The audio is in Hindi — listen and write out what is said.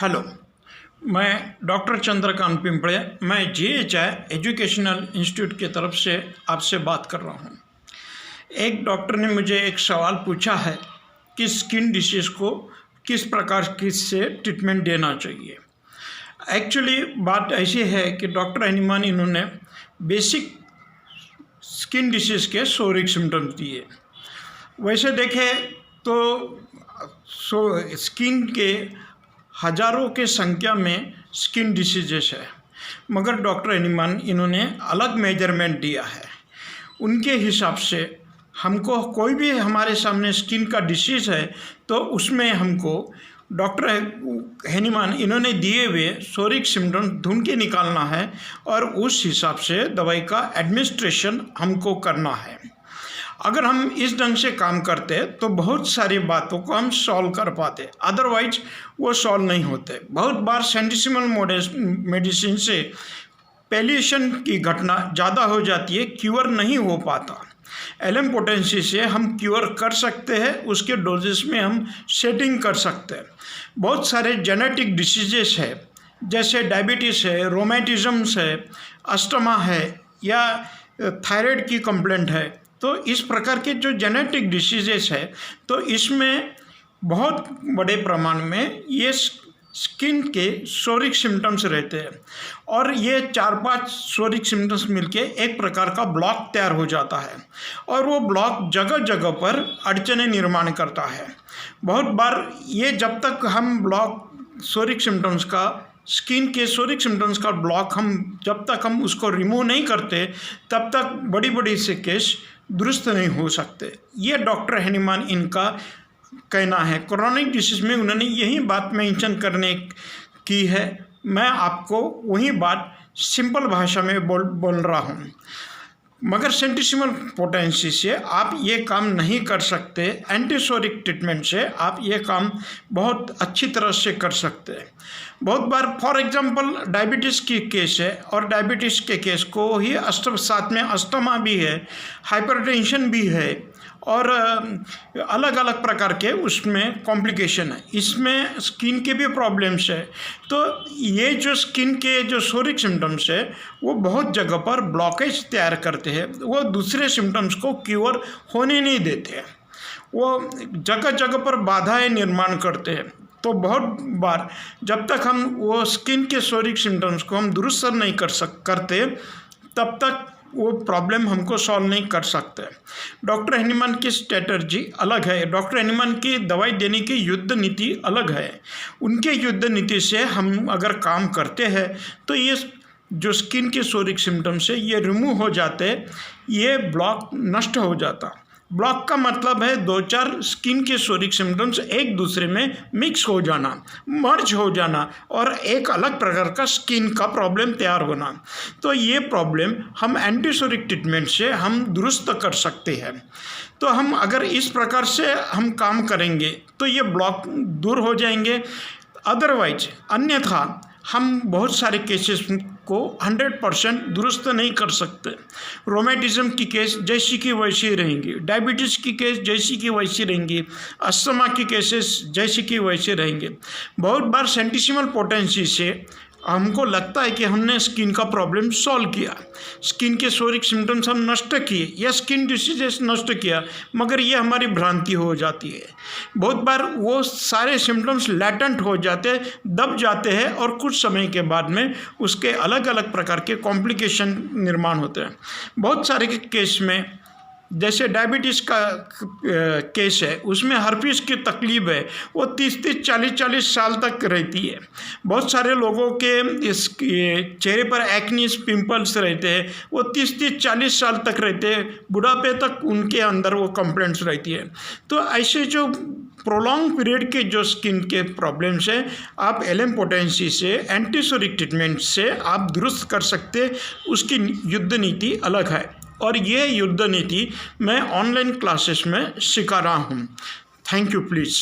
हेलो, मैं डॉक्टर चंद्रकांत पिंपळे, मैं जीएचआई एजुकेशनल इंस्टीट्यूट की तरफ से आपसे बात कर रहा हूँ। एक डॉक्टर ने मुझे एक सवाल पूछा है कि स्किन डिसीज़ को किस प्रकार से ट्रीटमेंट देना चाहिए। एक्चुअली बात ऐसी है कि डॉक्टर हनीमान इन्होंने बेसिक स्किन डिसीज़ के सोरिक सिम्टम्स दिए। वैसे देखें तो स्किन के हज़ारों के संख्या में स्किन डिसीजेस है, मगर डॉक्टर हनीमान इन्होंने अलग मेजरमेंट दिया है। उनके हिसाब से हमको कोई भी हमारे सामने स्किन का डिसीज़ है तो उसमें हमको डॉक्टर हनीमान इन्होंने दिए हुए सोरिक सिम्टम्स ढूंढ के निकालना है और उस हिसाब से दवाई का एडमिनिस्ट्रेशन हमको करना है। अगर हम इस ढंग से काम करते तो बहुत सारी बातों को हम सॉल्व कर पाते, अदरवाइज वो सॉल्व नहीं होते। बहुत बार सेंटिसिमल मेडिसिन से पैलिएशन की घटना ज़्यादा हो जाती है, क्योर नहीं हो पाता। एलएम पोटेंसी से हम क्योर कर सकते हैं, उसके डोजेस में हम सेटिंग कर सकते हैं। बहुत सारे जेनेटिक डिसीजेस है, जैसे डायबिटीज़ है, रोमेटिज़म्स है, अस्थमा है या थायराइड की कंप्लेंट है। तो इस प्रकार के जो जेनेटिक डिसीजेस है तो इसमें बहुत बड़े प्रमाण में ये स्किन के सोरिक सिम्टम्स रहते हैं और ये 4-5 सोरिक सिम्टम्स मिलके एक प्रकार का ब्लॉक तैयार हो जाता है और वो ब्लॉक जगह जगह पर अड़चने निर्माण करता है। बहुत बार ये जब तक हम ब्लॉक सोरिक सिम्टम्स का स्किन के सोरिक सिम्टम्स का ब्लॉक जब तक हम उसको रिमूव नहीं करते तब तक बड़ी बड़ी से केस दुरुस्त नहीं हो सकते। ये डॉक्टर हनीमान इनका कहना है। क्रोनिक डिसीज़ में उन्होंने यही बात मेंशन करने की है, मैं आपको वही बात सिंपल भाषा में बोल रहा हूँ। मगर सेंटिसिमल पोटेंसी से आप ये काम नहीं कर सकते, एंटीसोरिक ट्रीटमेंट से आप ये काम बहुत अच्छी तरह से कर सकते हैं। बहुत बार फॉर एग्जांपल डायबिटीज़ की केस है और डायबिटीज़ के केस को ही साथ में अस्थमा भी है, हाइपरटेंशन भी है और अलग अलग प्रकार के उसमें कॉम्प्लिकेशन है। इसमें स्किन के भी प्रॉब्लम्स है। तो ये जो स्किन के जो सोरिक सिम्टम्स है वो बहुत जगह पर ब्लॉकेज तैयार करते हैं, वो दूसरे सिम्टम्स को क्योर होने नहीं देते, वो जगह जगह पर बाधाएं निर्माण करते हैं। तो बहुत बार जब तक हम वो स्किन के सोरिक सिम्टम्स को हम दुरुस्त नहीं करते तब तक वो प्रॉब्लम हमको सॉल्व नहीं कर सकते। डॉक्टर हनीमान की स्ट्रेटजी अलग है, डॉक्टर हनीमान की दवाई देने की युद्ध नीति अलग है। उनके युद्ध नीति से हम अगर काम करते हैं तो ये जो स्किन के सोरिक सिम्टम्स है ये रिमूव हो जाते, ये ब्लॉक नष्ट हो जाता। ब्लॉक का मतलब है 2-4 स्किन के सोरिक सिम्टम्स एक दूसरे में मिक्स हो जाना, मर्ज हो जाना और एक अलग प्रकार का स्किन का प्रॉब्लम तैयार होना। तो ये प्रॉब्लम हम एंटीसोरिक ट्रीटमेंट से हम दुरुस्त कर सकते हैं। तो हम अगर इस प्रकार से हम काम करेंगे तो ये ब्लॉक दूर हो जाएंगे, अदरवाइज अन्यथा हम बहुत सारे केसेस को 100% दुरुस्त नहीं कर सकते। रोमेटिज़म की केस जैसी की वैसी रहेंगी, डायबिटीज़ की केस जैसी की वैसी रहेंगी, अस्थमा की केसेस जैसी की वैसे रहेंगे। बहुत बार सेंटिसिमल पोटेंसी से हमको लगता है कि हमने स्किन का प्रॉब्लम सॉल्व किया, स्किन के सोरिक सिम्टम्स हम नष्ट किए या स्किन डिसीजेस नष्ट किया, मगर ये हमारी भ्रांति हो जाती है। बहुत बार वो सारे सिम्टम्स लैटेंट हो जाते, दब जाते हैं और कुछ समय के बाद में उसके अलग अलग प्रकार के कॉम्प्लिकेशन निर्माण होते हैं। बहुत सारे केस में जैसे डायबिटीज़ का केस है, उसमें हर्पीस की तकलीफ है, वो 30-30, 40-40 साल तक रहती है। बहुत सारे लोगों के इस चेहरे पर एक्नीस पिंपल्स रहते हैं, वो 30-30, 40 साल तक रहते हैं, बुढ़ापे तक उनके अंदर वो कंप्लेंट्स रहती है। तो ऐसे जो प्रोलॉन्ग पीरियड के जो स्किन के प्रॉब्लम्स हैं आप एलएम पोटेंसी से एंटीसोरिक ट्रीटमेंट से आप दुरुस्त कर सकते, उसकी युद्ध नीति अलग है और ये युद्ध नीति मैं ऑनलाइन क्लासेस में सिखा रहा हूँ। Thank you please.